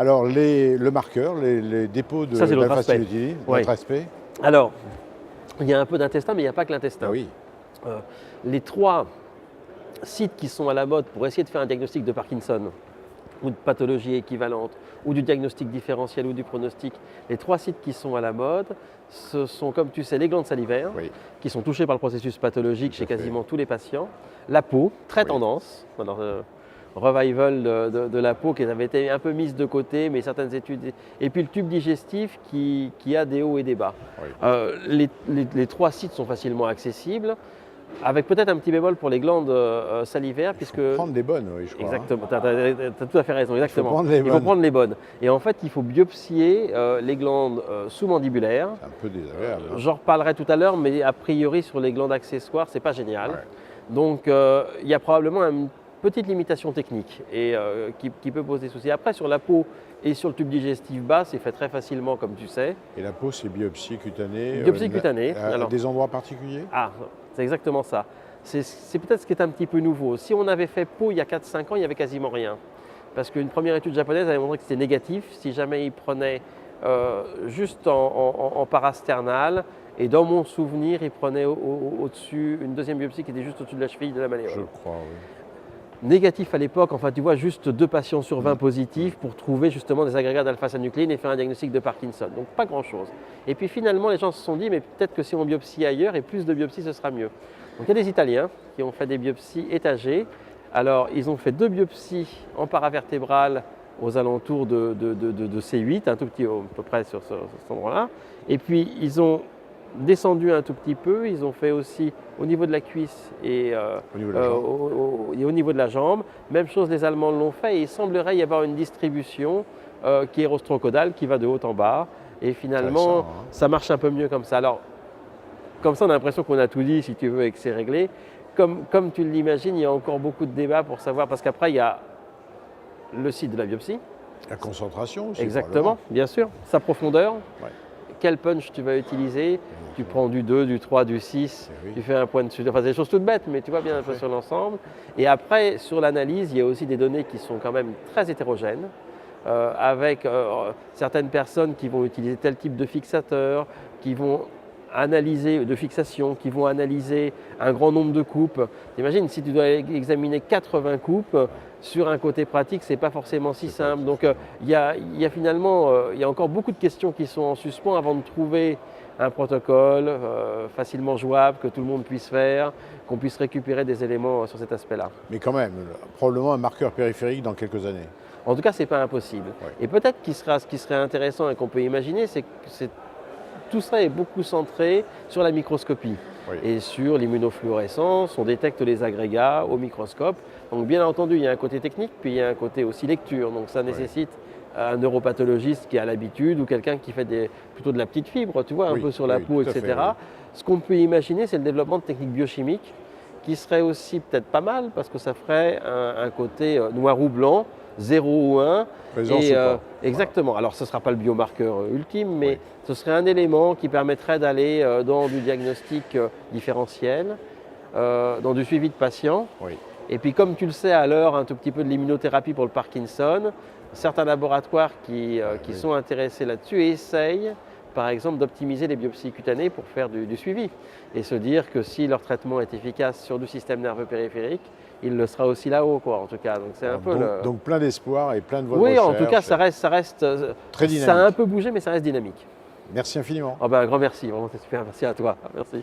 Alors, le marqueur, les dépôts Ça, c'est l'autre aspect. d'alpha-synucléine, Oui. l'autre aspect. Alors, il y a un peu d'intestin, mais il n'y a pas que l'intestin. Ah oui, Les 3 sites qui sont à la mode pour essayer de faire un diagnostic de Parkinson ou de pathologie équivalente ou du diagnostic différentiel ou du pronostic, les 3 sites qui sont à la mode, ce sont, comme tu sais, les glandes salivaires oui. qui sont touchées par le processus pathologique Tout chez à fait. quasiment tous les patients, la peau, très Oui. tendance, alors, revival de la peau qui avait été un peu mise de côté, mais certaines études, et puis le tube digestif qui a des hauts et des bas. Oui. Les 3 sites sont facilement accessibles, avec peut-être un petit bémol pour les glandes salivaires, puisque… Prendre des bonnes, oui, je crois. Exactement, tu as tout à fait raison, exactement. prendre les Il faut bonnes. prendre les bonnes. Et en fait, il faut biopsier les glandes sous-mandibulaires. C'est un peu désagréable. hein. J'en reparlerai tout à l'heure, mais a priori sur les glandes accessoires, c'est pas génial. Ouais. Donc il y a probablement une petite limitation technique et qui peut poser souci. Après, sur la peau et sur le tube digestif bas, c'est fait très facilement, comme tu sais. Et la peau, c'est biopsie cutanée. Biopsie cutanée, À alors. des endroits particuliers. Ah, c'est exactement ça. C'est peut-être ce qui est un petit peu nouveau. Si on avait fait peau il y a 4-5 ans, il n'y avait quasiment rien. Parce qu'une première étude japonaise avait montré que c'était négatif si jamais ils prenaient juste en parasternal. Et dans mon souvenir, ils prenaient au-dessus une deuxième biopsie qui était juste au-dessus de la cheville de la malléole. Je crois, oui. Négatif à l'époque, enfin tu vois, juste 2 patients sur 20 positifs pour trouver justement des agrégats d'alpha-synucléine et faire un diagnostic de Parkinson. Donc pas grand-chose. Et puis finalement, les gens se sont dit, mais peut-être que si on biopsie ailleurs et plus de biopsies, ce sera mieux. Donc il y a des Italiens qui ont fait des biopsies étagées. Alors ils ont fait 2 biopsies en paravertébrale aux alentours de C8, un tout petit, à peu près sur cet endroit-là. Et puis ils ont descendu un tout petit peu, ils ont fait aussi au niveau de la cuisse et Au niveau de la jambe. et au niveau de la jambe. Même chose, les Allemands l'ont fait et il semblerait y avoir une distribution qui est rostro-caudale, qui va de haut en bas. Et finalement, Intéressant, hein. ça marche un peu mieux comme ça. Alors, comme ça, on a l'impression qu'on a tout dit, si tu veux, et que c'est réglé. Comme tu l'imagines, il y a encore beaucoup de débats pour savoir, parce qu'après, il y a le site de la biopsie. La concentration aussi. Exactement, bien sûr. Sa profondeur. Ouais. Quel punch tu vas utiliser. Tu prends du 2, du 3, du 6, Eh oui. tu fais un point de suture. Enfin, c'est des choses toutes bêtes, mais tu vois bien un peu sur l'ensemble. Et après, sur l'analyse, il y a aussi des données qui sont quand même très hétérogènes, avec certaines personnes qui vont utiliser tel type de fixateur, qui vont analyser de fixation, qui vont analyser un grand nombre de coupes. T'imagines, si tu dois examiner 80 coupes, sur un côté pratique, c'est pas forcément si simple. Donc il y a finalement il y a encore beaucoup de questions qui sont en suspens avant de trouver un protocole facilement jouable, que tout le monde puisse faire, qu'on puisse récupérer des éléments sur cet aspect-là. Mais quand même, probablement un marqueur périphérique dans quelques années. En tout cas, c'est pas impossible. Ouais. Et peut-être ce qui serait intéressant et qu'on peut imaginer, c'est que tout ça est beaucoup centré sur la microscopie Oui. et sur l'immunofluorescence. On détecte les agrégats au microscope. Donc bien entendu, il y a un côté technique, puis il y a un côté aussi lecture. Donc ça nécessite un neuropathologiste qui a l'habitude ou quelqu'un qui fait plutôt de la petite fibre, tu vois, un Oui, peu sur la oui, peau, tout à etc. fait, oui. Ce qu'on peut imaginer, c'est le développement de techniques biochimiques qui serait aussi peut-être pas mal parce que ça ferait un côté noir ou blanc, 0 ou 1. Présence ou pas. Exactement. Alors ce ne sera pas le biomarqueur ultime, mais Oui. ce serait un élément qui permettrait d'aller dans du diagnostic différentiel, dans du suivi de patients. Oui. Et puis comme tu le sais, à l'heure un tout petit peu de l'immunothérapie pour le Parkinson, certains laboratoires qui Oui. sont intéressés là-dessus essayent par exemple d'optimiser les biopsies cutanées pour faire du suivi et se dire que si leur traitement est efficace sur du système nerveux périphérique, il le sera aussi là-haut, quoi, en tout cas. Donc c'est un peu donc plein d'espoir et plein de voies de Oui, en recherche. tout cas, ça reste Très ça a dynamique. un peu bougé, mais ça reste dynamique. Merci infiniment. Un grand merci, vraiment c'est super, merci à toi, merci.